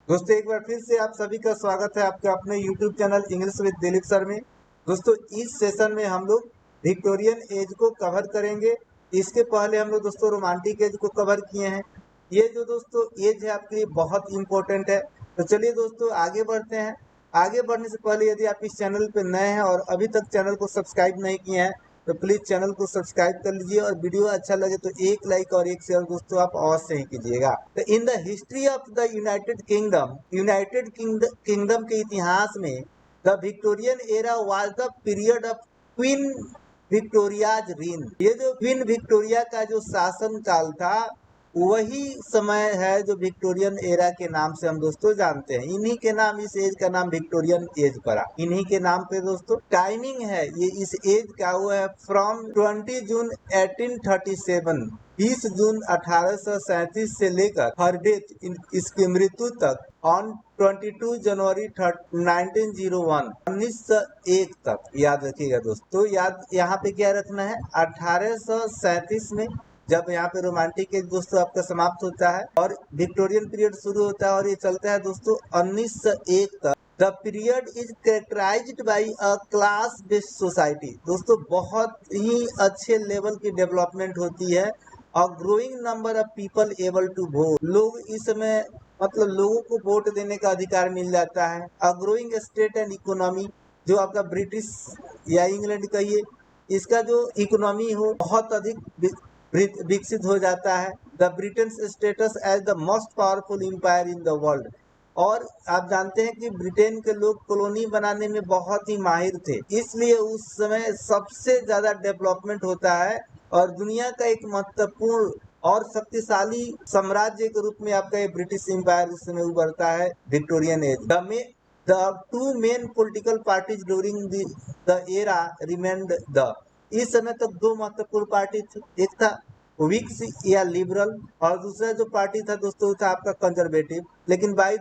दोस्तों एक बार फिर से आप सभी का स्वागत है आपके अपने YouTube channel English with Dilip sir में। दोस्तों इस सेशन में हम लोग विक्टोरियन एज को कवर करेंगे। इसके पहले हम लोग दोस्तों रोमांटिक एज को कवर किए हैं। ये जो दोस्तों एज है आपके लिए बहुत इंपॉर्टेंट है। तो चलिए दोस्तों आगे बढ़ते हैं। आगे बढ़ने से पहले यदि आप इस चैनल पर नए हैं और अभी तक चैनल को सब्सक्राइब नहीं किए हैं तो प्लीज चैनल को सब्सक्राइब कर लीजिए और वीडियो अच्छा लगे तो एक लाइक और एक शेयर दोस्तों आप अवश्य ही कीजिएगा। तो in the history of the United Kingdom के इतिहास में the Victorian era was the period of Queen Victoria's reign. ये जो क्वीन विक्टोरिया का जो शासन काल था वही समय है जो विक्टोरियन एरा के नाम से हम दोस्तों जानते हैं। इन्हीं के नाम इस एज का नाम विक्टोरियन एज पड़ा, इन्हीं के नाम पे दोस्तों। टाइमिंग है ये इस एज का वो है फ्रॉम 20 जून 1837 20 जून 1837 से लेकर हर डेथ इसकी मृत्यु तक ऑन 22 जनवरी 1901 1901 तक। याद रखिएगा दोस्तों, याद यहाँ पे क्या रखना है, 1837 में जब यहाँ पे रोमांटिक एज दोस्तों आपका समाप्त होता है और विक्टोरियन पीरियड शुरू होता है और ये चलता है दोस्तों 1901 तक। The period is characterised by a class based society. दोस्तों बहुत ही अच्छे लेवल की डेवलपमेंट होती है और growing number of people able to vote. लोग इस समय मतलब लोगों को वोट देने का अधिकार मिल जाता है। A growing state and economy, जो आपका ब्रिटिश या इंग्लैंड कहिए, इसका जो इकोनॉमी हो बहुत अधिक विकसित हो जाता है। The Britain status as the most powerful empire in the world. और आप जानते हैं कि ब्रिटेन के लोग कॉलोनी बनाने में बहुत ही माहिर थे, इसलिए उस समय सबसे ज्यादा डेवलपमेंट होता है और दुनिया का एक महत्वपूर्ण और शक्तिशाली साम्राज्य के रूप में आपका ये ब्रिटिश एम्पायर उस समय उभरता है Victorian age. The two main political parties during the era remained the. इस समय तक दो महत्वपूर्ण पार्टी थी, एक था विक्स या लिबरल और दूसरा जो पार्टी था दोस्तों था आपका कंजर्वेटिव। लेकिन बाय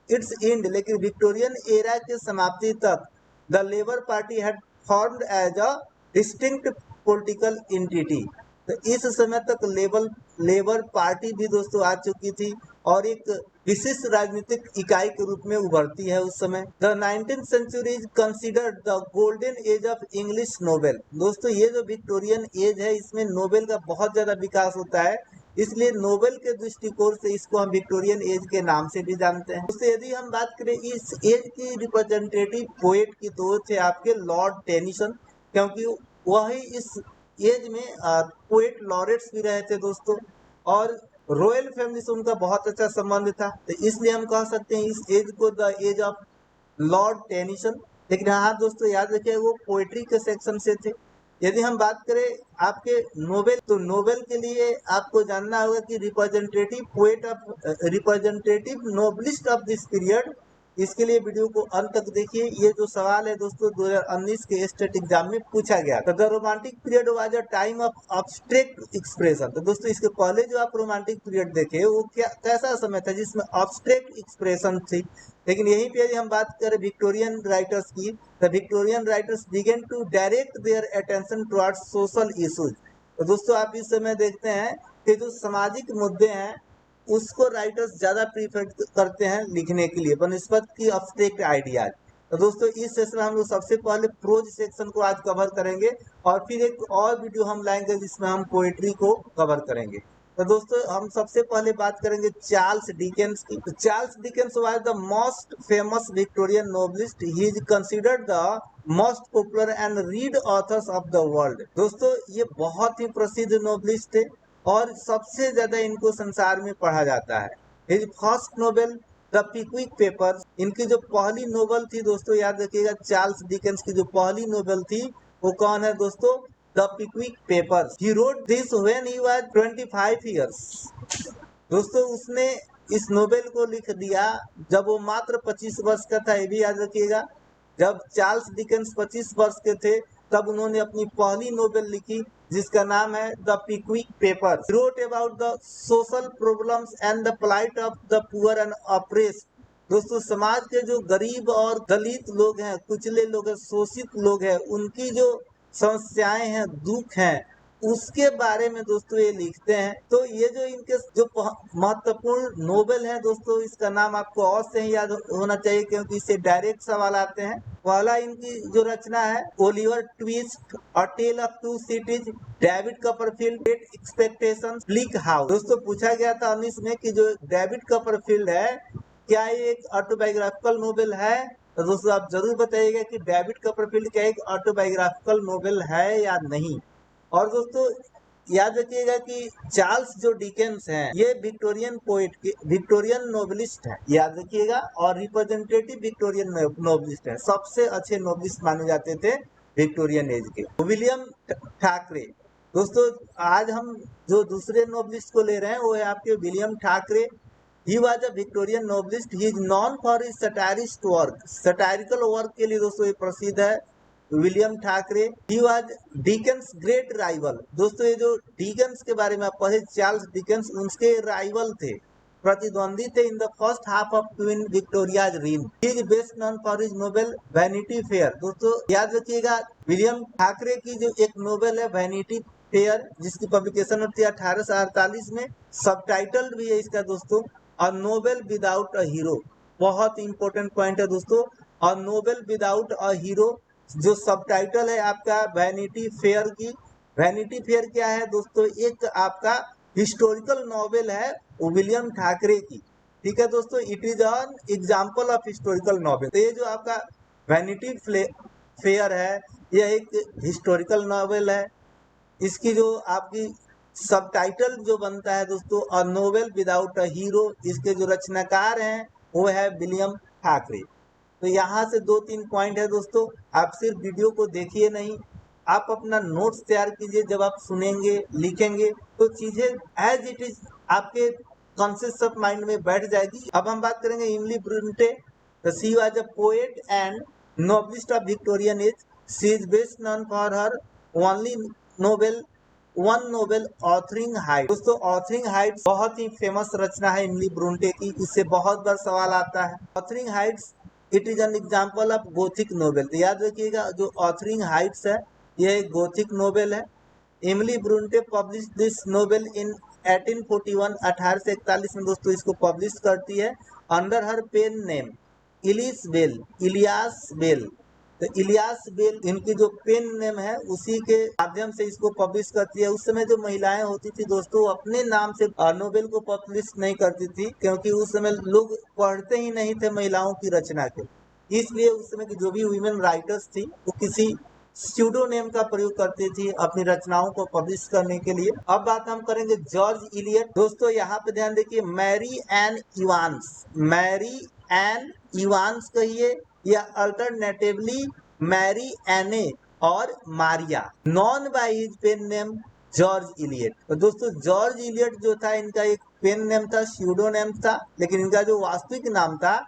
इट्स एंड, लेकिन विक्टोरियन एरा के समाप्ति तक the Labour Party had formed as a distinct political entity. तो इस समय तक लेबर पार्टी भी दोस्तों आ चुकी थी और एक विशिष्ट राजनीतिक इकाई के रूप में उभरती है उस समय। The 19th century is considered the golden age of English novel. दोस्तों ये जो विक्टोरियन एज है इसमें नोबेल का बहुत ज्यादा विकास होता है, इसलिए नोबेल के दृष्टिकोण से इसको हम विक्टोरियन एज के नाम से भी जानते हैं। उससे यदि हम बात करें इस एज की रिप्रेजेंटेटिव पोएट की तो थे आपके लॉर्ड टेनिसन, क्योंकि वही इस एज में पोएट लॉरेट्स भी रहे थे दोस्तों और रॉयल फैमिली से उनका बहुत अच्छा संबंध था, तो इसलिए हम कह सकते हैं इस एज को the age of Lord Tennyson. लेकिन हाँ दोस्तों याद रखिए वो पोएट्री के सेक्शन से थे। यदि हम बात करें आपके नोबेल, तो नोबेल के लिए आपको जानना होगा कि representative poet of representative novelist of this period. इसके लिए वीडियो को अंत तक देखिए। ये जो सवाल है दोस्तों 2019 के स्टेट एग्जाम में पूछा गया था। The romantic period was a time of abstract expression. तो दोस्तों इसके पहले जो आप रोमांटिक पीरियड देखे वो क्या कैसा समय था जिसमें अब्स्ट्रैक्ट एक्सप्रेशन थी। लेकिन यहीं पे यदि हम बात करें विक्टोरियन राइटर्स की, the Victorian writers began to direct their attention towards social issues. तो दोस्तों आप इस समय देखते हैं कि जो सामाजिक मुद्दे हैं उसको राइटर्स ज्यादा प्रीफर करते हैं लिखने के लिए बनस्पत की अब्स्ट्रैक्ट आइडियाज। तो दोस्तों इस सेशन में हम लोग सबसे पहले प्रोज सेक्शन को आज कवर करेंगे और फिर एक और वीडियो हम लाएंगे जिसमें हम पोएट्री को कवर करेंगे। तो दोस्तों हम सबसे पहले बात करेंगे चार्ल्स डिकेंस की। तो Charles Dickens was the most famous Victorian novelist. He is considered the most popular and read authors of the world. दोस्तों ये बहुत ही प्रसिद्ध नोवेलिस्ट थे और सबसे ज्यादा इनको संसार में पढ़ा जाता है। His first novel the Pickwick Papers, इनकी जो पहली नोवेल थी दोस्तों याद रखिएगा चार्ल्स डिकेंस की जो पहली नोवेल थी वो कौन है दोस्तों, the Pickwick Papers. He wrote this when he was 25 years. दोस्तों उसने इस नोवेल को लिख दिया जब वो मात्र 25 वर्ष का था। ये भी याद रखिएगा जब चार्ल्स डिकेंस 25 वर्ष के थे तब उन्होंने अपनी पहली नोवेल लिखी जिसका नाम है the Pickwick Papers. Wrote about the social problems and the plight of the poor and oppressed. दोस्तों समाज के जो गरीब और दलित लोग हैं, कुचले लोग हैं, शोषित लोग हैं, उनकी जो समस्याएं हैं, दुख हैं, उसके बारे में दोस्तों ये लिखते हैं। तो ये जो इनके जो महत्वपूर्ण नोबेल है दोस्तों, इसका नाम आपको और से ही याद होना चाहिए क्योंकि इससे डायरेक्ट सवाल आते हैं। पहला इनकी जो रचना है Oliver Twist, a Tale of Two Cities, David Copperfield, Great Expectations, Bleak House. दोस्तों पूछा गया था 19 में कि जो डेविड कपरफील्ड है क्या ये एक ऑटोबायोग्राफिकल नोवेल है। तो दोस्तों आप जरूर बताइएगा कि डेविड कपरफील्ड क्या एक ऑटोबायोग्राफिकल नोवेल है या नहीं। और दोस्तों याद रखिएगा कि चार्ल्स जो डिकेंस हैं ये विक्टोरियन पोएट के विक्टोरियन नोवेलिस्ट हैं, याद रखिएगा, और रिप्रेजेंटेटिव विक्टोरियन नोवेलिस्ट हैं, सबसे अच्छे नोवेलिस्ट माने जाते थे विक्टोरियन एज के। विलियम ठाकरे, दोस्तों आज हम जो दूसरे नोवेलिस्ट को ले रहे हैं वो है आपके William Thackeray. He was a Victorian novelist. He is known for his satirist work. Satirical work के लिए दोस्तों ये प्रसिद्ध है William Thackeray. He was Dickens great rival. दोस्तों ये जो डिकेंस के बारे में आप पढ़े, चार्ल्स डिकेंस उनके राइवल थे, प्रतिद्वंदी थे in the first half of Queen Victoria's reign. He is best known for his novel Vanity Fair. दोस्तों याद रखिएगा विलियम ठाकरे की जो एक नोवेल है वैनिटी फेयर, जिसकी पब्लिकेशन होती है 1848 में, सबटाइटल भी है इसका दोस्तों, अ नोवेल विदाउट अ हीरो। बहुत इंपॉर्टेंट पॉइंट है दोस्तों, अ नोवेल विदाउट अ हीरो। जो सबटाइटल है आपका वैनिटी फेयर की। वैनिटी फेयर क्या है दोस्तों, एक आपका हिस्टोरिकल नॉवेल है विलियम ठाकरे की, ठीक है दोस्तों। It is an example of historical novel. तो ये जो आपका वैनिटी फेयर है यह एक हिस्टोरिकल नॉवेल है। इसकी जो आपकी सबटाइटल जो बनता है दोस्तों, अ नोवेल विदाउट अ हीरो। इसके जो रचनाकार हैं वो है विलियम ठाकरे। तो यहाँ से 2-3 पॉइंट है दोस्तों, आप सिर्फ वीडियो को देखिए नहीं, आप अपना नोट्स तैयार कीजिए। जब आप सुनेंगे लिखेंगे तो चीजें एज इट इज आपके कॉन्शियस ऑफ माइंड में बैठ जाएगी। अब हम बात करेंगे इमली ब्रूनटे। तो she was a poet and novelist of Victorian age. She is best known for her only novel one novel authoring height. दोस्तों ऑथरिंग हाइट्स बहुत ही फेमस रचना है इमली ब्रूनटे की, इससे बहुत बार सवाल आता है। Authoring Heights it is an example of Gothic novel. तो याद रखिएगा जो ऑथरिंग हाइट्स है यह एक गोथिक नोवेल है। इमली ब्रूनटे पब्लिश दिस नोवेल इन 1841, 1841 में दोस्तों इसको पब्लिश करती है अंडर हर पेन नेम इलिस बेल, इलियास बेल। तो इलियास बेल इनकी जो पेन नेम है उसी के माध्यम से इसको पब्लिश करती है। उस समय जो महिलाएं होती थी दोस्तों अपने नाम से नोवेल को पब्लिश नहीं करती थी, क्योंकि उस समय लोग पढ़ते ही नहीं थे महिलाओं की रचना के। इसलिए उस समय की जो भी वुमेन राइटर्स थी वो किसी स्यूडोनेम का प्रयोग करती थी अपनी रचनाओं को पब्लिश करने के लिए। अब बात हम करेंगे जॉर्ज इलियट। दोस्तों यहाँ पे ध्यान देखिए, Mary Ann Evans, Mary Ann Evans कहिए या अल्टरनेटिवली मैरी एने और Maria, known by his pen name George Eliot. तो दोस्तों जॉर्ज इलियट जो था इनका एक पेन नेम था, स्यूडो नेम था, लेकिन इनका जो वास्तविक नाम था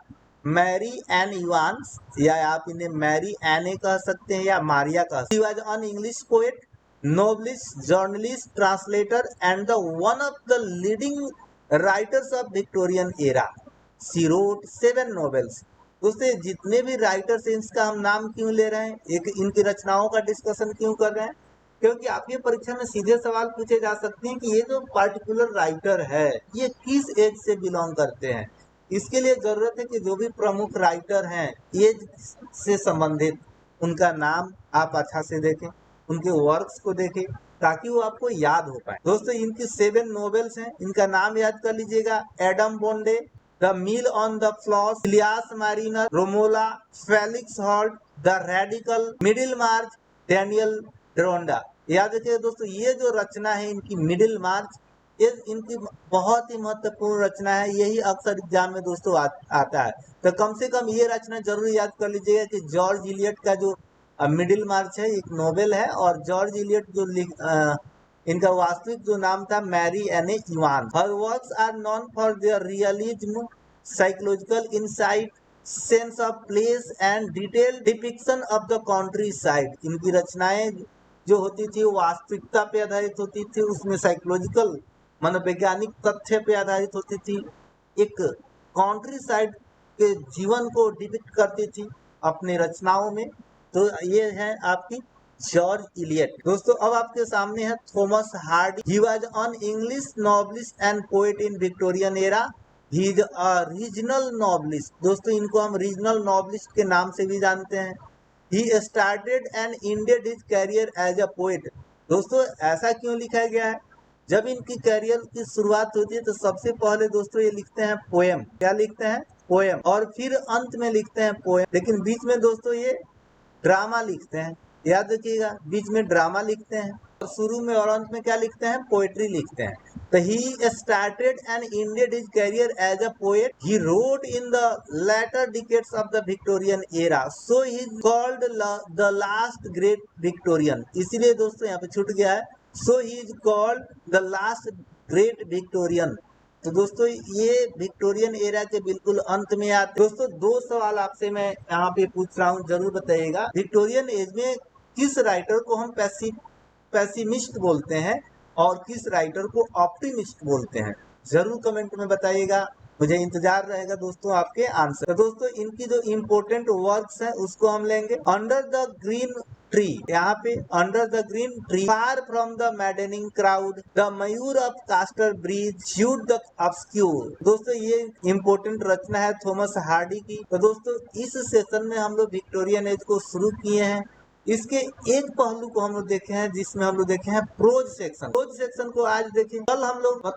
मैरी एन इवांस, या आप इन्हें मैरी एने कह सकते हैं या मारिया कह सकते हैं। He was an English poet, novelist, journalist, translator and the one of the leading writers of Victorian era. She wrote 7 novels. दोस्तों जितने भी राइटर्स हैं इसका हम नाम क्यों ले रहे हैं, एक इनकी रचनाओं का डिस्कशन क्यों कर रहे हैं, क्योंकि आपकी परीक्षा में सीधे सवाल पूछे जा सकते हैं कि ये जो पर्टिकुलर राइटर है ये किस एज से बिलोंग करते हैं। इसके लिए जरूरत है कि जो भी प्रमुख राइटर हैं एज से संबंधित उनका नाम आप अच्छा से देखें, उनके वर्क्स को देखें ताकि वो आपको याद हो पाए। दोस्तों इनकी 7 नोवेल्स हैं, इनका नाम याद कर लीजिएगा, Adam Bede, the Mill on the Floss, Silas Marner, Romola, Felix Holt, the Radical, Middlemarch, Daniel Deronda. याद रखिए दोस्तों ये जो रचना है इनकी मिडिल मार्च, ये इनकी बहुत ही महत्वपूर्ण रचना है, यही अक्सर एग्जाम में दोस्तों आता है। तो कम से कम ये रचना जरूर याद कर लीजिएगा कि जॉर्ज इलियट का जो मिडिल मार्च है एक नोवेल है, और जॉर्ज इलियट जो इनका वास्तविक जो नाम था Mary Anne Evans. Her works are known for their realism, psychological insight, sense of place and detail depiction of the countryside. इनकी रचनाएं जो होती थी वो वास्तविकता पे आधारित होती थी, उसमें साइकोलॉजिकल मनोवैज्ञानिक तथ्य पे आधारित होती थी, एक कंट्री साइड के जीवन को डिपिक्ट करती थी अपनी रचनाओं में। तो ये है आपकी जॉर्ज इलियट। दोस्तों अब आपके सामने है Thomas Hardy. He was an English novelist and poet in Victorian era. He is a regional novelist. दोस्तों इनको हम रीजनल नॉवलिस्ट के नाम से भी जानते हैं। He started and ended his career as a poet. दोस्तों ऐसा क्यों लिखा गया है? जब इनकी कैरियर की शुरुआत होती है तो सबसे पहले दोस्तों ये लिखते हैं पोएम। क्या लिखते हैं? पोएम। और फिर अंत में लिखते हैं पोएम, लेकिन बीच में दोस्तों ये ड्रामा लिखते हैं। याद रखिएगा, बीच में ड्रामा लिखते हैं और शुरू में और अंत में क्या लिखते हैं? पोएट्री लिखते हैं। तो he started and ended his career as a poet. He wrote in the later decades of the Victorian era, so he is called the last great Victorian. इसीलिए दोस्तों यहाँ पे छूट गया है, so he is called the last great Victorian. तो दोस्तों ये विक्टोरियन एरा के बिल्कुल अंत में आते। दोस्तों दो सवाल आपसे मैं यहाँ पे पूछ रहा हूँ, जरूर बताइएगा। विक्टोरियन एज में किस राइटर को हम पैसिमिस्ट बोलते हैं और किस राइटर को ऑप्टिमिस्ट बोलते हैं? जरूर कमेंट में बताइएगा, मुझे इंतजार रहेगा दोस्तों आपके आंसर। तो दोस्तों इनकी जो इम्पोर्टेंट वर्क्स हैं उसको हम लेंगे। अंडर द ग्रीन ट्री, यहाँ पे under the green tree, far from the madding crowd, the mayor of Casterbridge, Jude the obscure. दोस्तों ये इम्पोर्टेंट रचना है थॉमस हार्डी की। तो दोस्तों इस सेशन में हम लोग विक्टोरियन एज को शुरू किए हैं। इसके एक पहलू को हम लोग देखे हैं जिसमें हम लोग देखे हैं प्रोज सेक्शन। प्रोज सेक्शन को आज देखें। कल हम लोग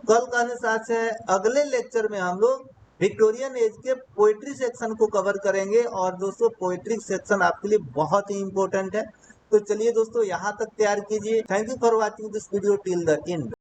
कल कहने साथ है अगले लेक्चर में हम लोग विक्टोरियन एज के पोएट्री सेक्शन को कवर करेंगे। और दोस्तों पोएट्री सेक्शन आपके लिए बहुत ही इंपॉर्टेंट है। तो चलिए दोस्तों यहाँ तक तैयार कीजिए। Thank you for watching this video till the end.